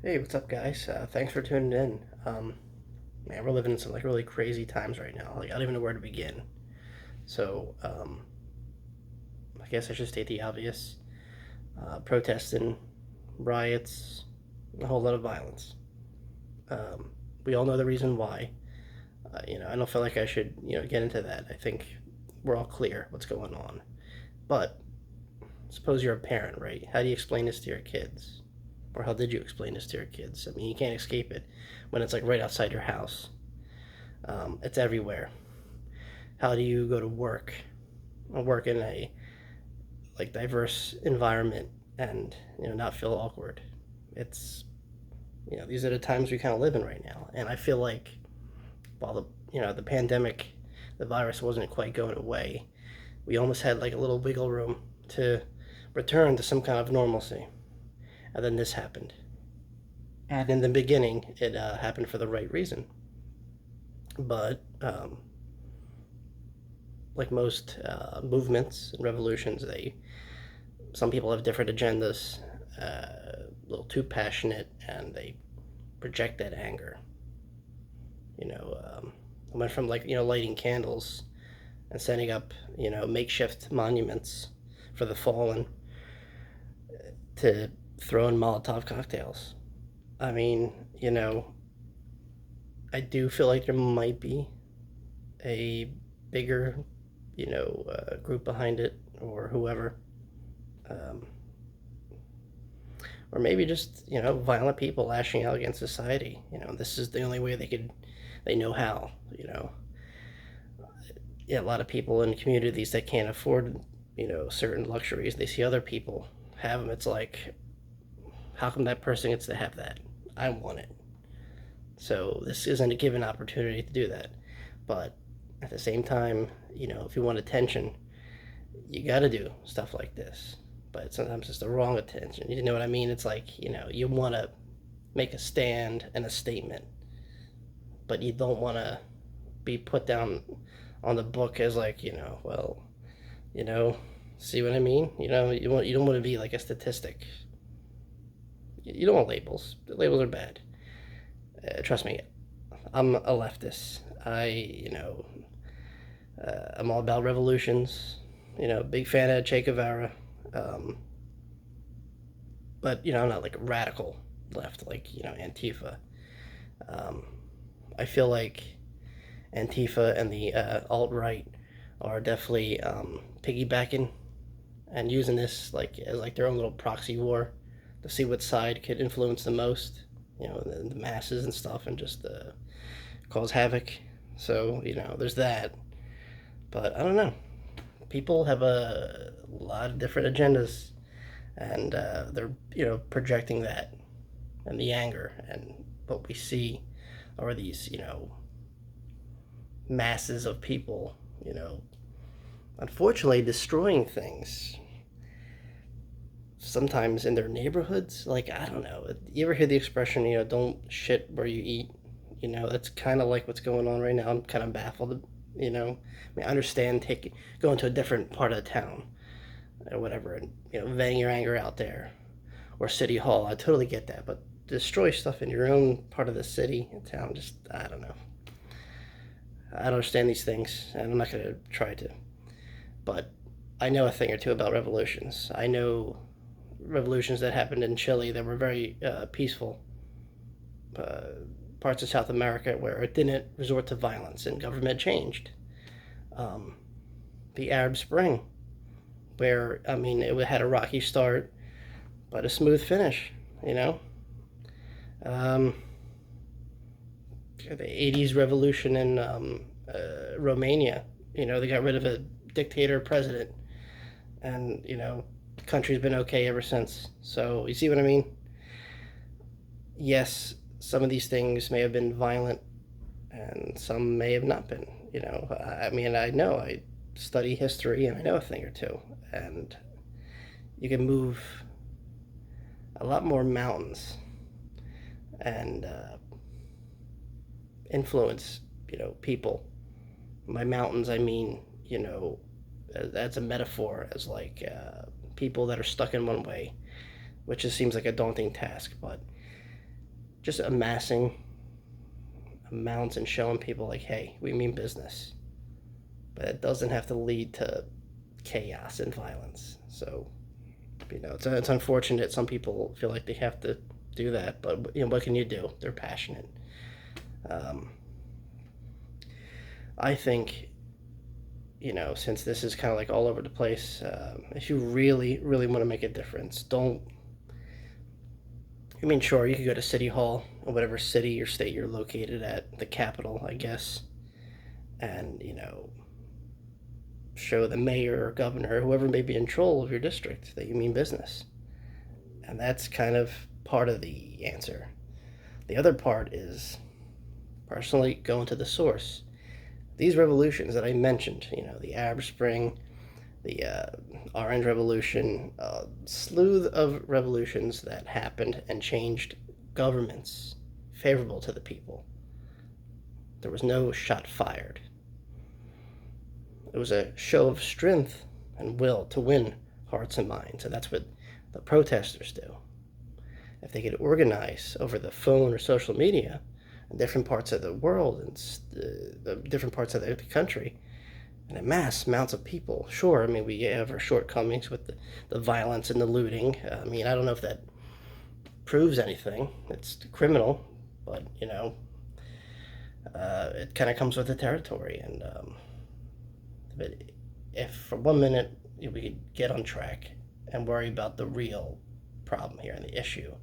Hey, what's up, guys? Thanks for tuning in. Man, we're living in some really crazy times right now. I don't even know where to begin. So, I guess I should state the obvious: protesting, riots, a whole lot of violence. Um, we all know the reason why. I don't feel like I should get into that. I think we're all clear what's going on. But suppose you're a parent, right? How do you explain this to your kids? Or how did you explain this to your kids? I mean, you can't escape it when it's right outside your house. It's everywhere. How do you go to work? Work in a diverse environment and not feel awkward. It's these are the times we kind of live in right now, and I feel like while the pandemic, the virus wasn't quite going away, we almost had like a little wiggle room to return to some kind of normalcy, and then this happened. And in the beginning, it happened for the right reason, but like most movements and revolutions, they some people have different agendas, a little too passionate, and they project that anger. I went from lighting candles and setting up makeshift monuments for the fallen to throwing Molotov cocktails. I mean, I do feel like there might be a bigger, group behind it or whoever. Um, or maybe just violent people lashing out against society. This is the only way they know how. Yeah, a lot of people in communities that can't afford certain luxuries, they see other people have them. It's like, how come that person gets to have that? I want it. So this isn't a given opportunity to do that. But at the same time, if you want attention, you got to do stuff like this. But sometimes it's the wrong attention. You know what I mean? It's like, you want to make a stand and a statement, but you don't want to be put down on the book as like, well, you know, see what I mean? You don't want to be like a statistic. You don't want labels. The labels are bad. Trust me, I'm a leftist. I'm all about revolutions. Big fan of Che Guevara. Um, but I'm not like radical left, like Antifa. Um, I feel like Antifa and the alt right are definitely piggybacking and using this like as like their own little proxy war to see what side could influence the most, the masses and stuff, and just cause havoc. So there's that. But I don't know. People have a lot of different agendas, and they're projecting that and the anger, and what we see are these masses of people, unfortunately destroying things. Sometimes in their neighborhoods, like I don't know. You ever hear the expression, "Don't shit where you eat"? That's kind of like what's going on right now. I'm kind of baffled. I understand going to a different part of the town or whatever, and venting your anger out there, or city hall. I totally get that, but destroy stuff in your own part of the city and town. Just I don't know. I don't understand these things, and I'm not going to try to. But I know a thing or two about revolutions. I know revolutions that happened in Chile that were very peaceful. Uh, Parts of South America where it didn't resort to violence and government changed. Um, the Arab Spring, where I mean it had a rocky start but a smooth finish. You know, um, the '80s revolution in Romania. They got rid of a dictator president, and the country's been okay ever since. So you see what I mean? Yes, some of these things may have been violent, and some may have not been. I mean, I know I study history and I know a thing or two, and you can move a lot more mountains and influence people. By mountains I mean that's a metaphor as like people that are stuck in one way, which just seems like a daunting task. But just amassing amounts and showing people like, hey, we mean business. But it doesn't have to lead to chaos and violence. So, it's unfortunate some people feel like they have to do that, but what can you do? They're passionate. Um, I think, since this is kind of like all over the place, if you really, really want to make a difference, don't. I mean, sure, you could go to City Hall or whatever city or state you're located at, the capital, I guess, and, show the mayor or governor or whoever may be in control of your district that you mean business. And that's kind of part of the answer. The other part is personally going to the source. These revolutions that I mentioned, the Arab Spring, the Orange Revolution, a slew of revolutions that happened and changed governments favorable to the people. There was no shot fired. It was a show of strength and will to win hearts and minds, and that's what the protesters do. If they could organize over the phone or social media in different parts of the world and different parts of the country, and amass amounts of people. Sure, I mean, we have our shortcomings with the violence and the looting. I mean, I don't know if that proves anything. It's criminal, but, it kind of comes with the territory. And but if for 1 minute we could get on track and worry about the real problem here and the issue,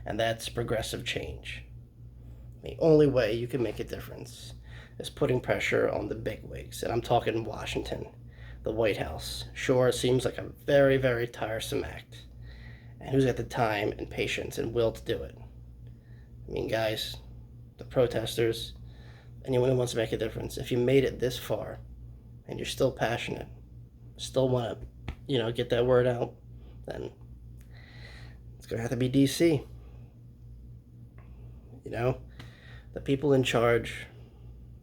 and that's progressive change. The only way you can make a difference is putting pressure on the bigwigs, and I'm talking Washington, the White House. Sure, it seems like a very, very tiresome act, and who's got the time and patience and will to do it? I mean, guys, the protesters, anyone who wants to make a difference, if you made it this far and you're still passionate, still want to, get that word out, then it's going to have to be DC. The people in charge,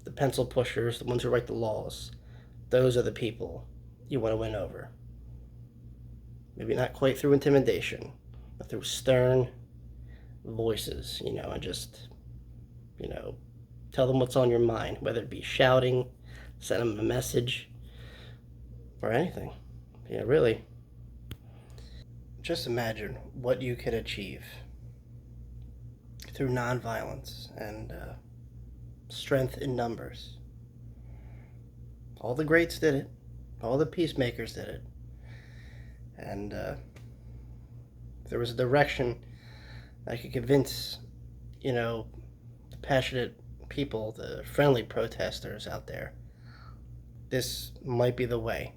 the pencil pushers, the ones who write the laws, those are the people you want to win over. Maybe not quite through intimidation, but through stern voices, and just, tell them what's on your mind, whether it be shouting, send them a message, or anything. Really. Just imagine what you could achieve through nonviolence and strength in numbers. All the greats did it. All the peacemakers did it. And there was a direction that could convince, the passionate people, the friendly protesters out there, this might be the way.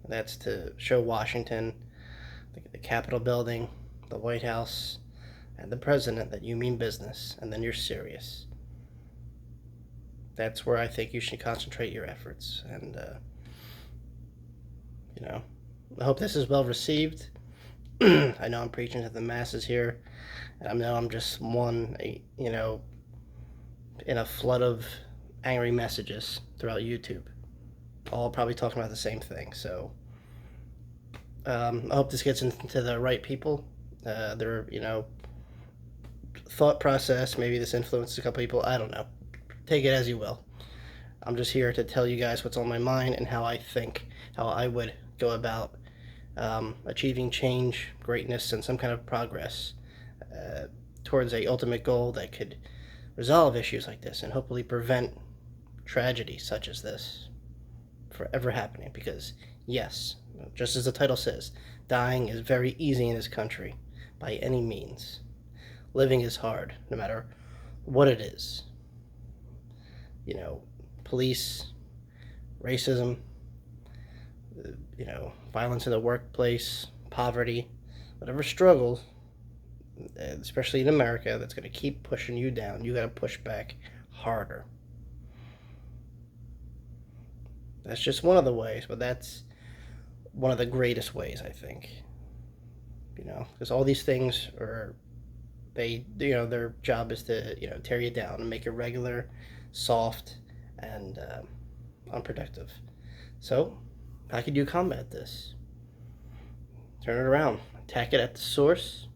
That's to show Washington, the Capitol building, the White House, and the president that you mean business, and then you're serious. That's where I think you should concentrate your efforts. And, I hope this is well received. I know I'm preaching to the masses here, and I know I'm just one, in a flood of angry messages throughout YouTube, all probably talking about the same thing. So I hope this gets into the right people. Their, thought process. Maybe this influences a couple people. I don't know. Take it as you will. I'm just here to tell you guys what's on my mind and how I think, how I would go about achieving change, greatness, and some kind of progress towards a ultimate goal that could resolve issues like this and hopefully prevent tragedy such as this from ever happening. Because yes, just as the title says, dying is very easy in this country by any means. Living is hard, no matter what it is. Police, racism, violence in the workplace, poverty, whatever struggles, especially in America, that's going to keep pushing you down. You got to push back harder. That's just one of the ways, but that's one of the greatest ways, I think. Because all these things are, their job is to, tear you down and make you regular, soft, and unproductive. So, how could you combat this? Turn it around. Attack it at the source.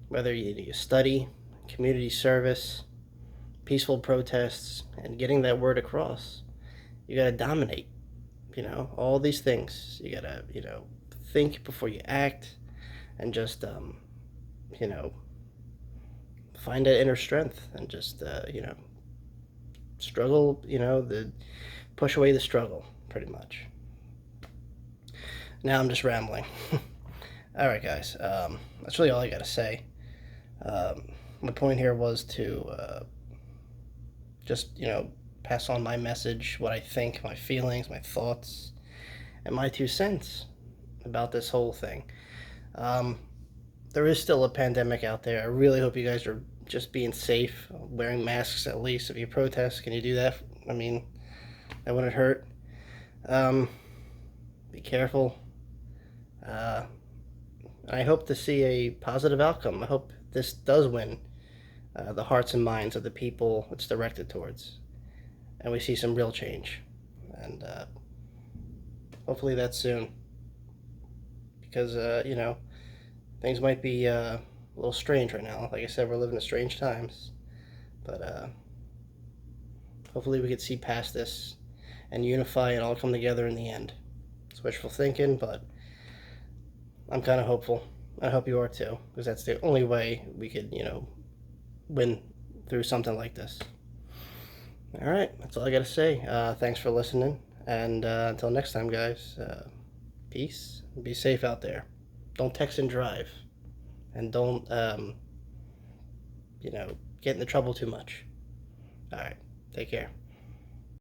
Whether you study, community service, peaceful protests, and getting that word across. You gotta dominate, all these things. You gotta, think before you act, and just, find that inner strength, and just, struggle, push away the struggle, pretty much. Now I'm just rambling. All right, guys. That's really all I gotta say. My point here was to just, pass on my message, what I think, my feelings, my thoughts, and my 2 cents about this whole thing. There is still a pandemic out there. I really hope you guys are just being safe, wearing masks at least. If you protest, can you do that? I mean, that wouldn't hurt. Be careful. I hope to see a positive outcome. I hope this does win the hearts and minds of the people it's directed towards, and we see some real change. And hopefully that's soon, because things might be a little strange right now. Like I said, we're living in strange times, but hopefully we could see past this and unify and all come together in the end. It's wishful thinking, but I'm kind of hopeful. I hope you are too, because that's the only way we could, win through something like this. All right, that's all I got to say. Thanks for listening, and until next time, guys, peace. Be safe out there. Don't text and drive, and don't, get into trouble too much. All right, take care.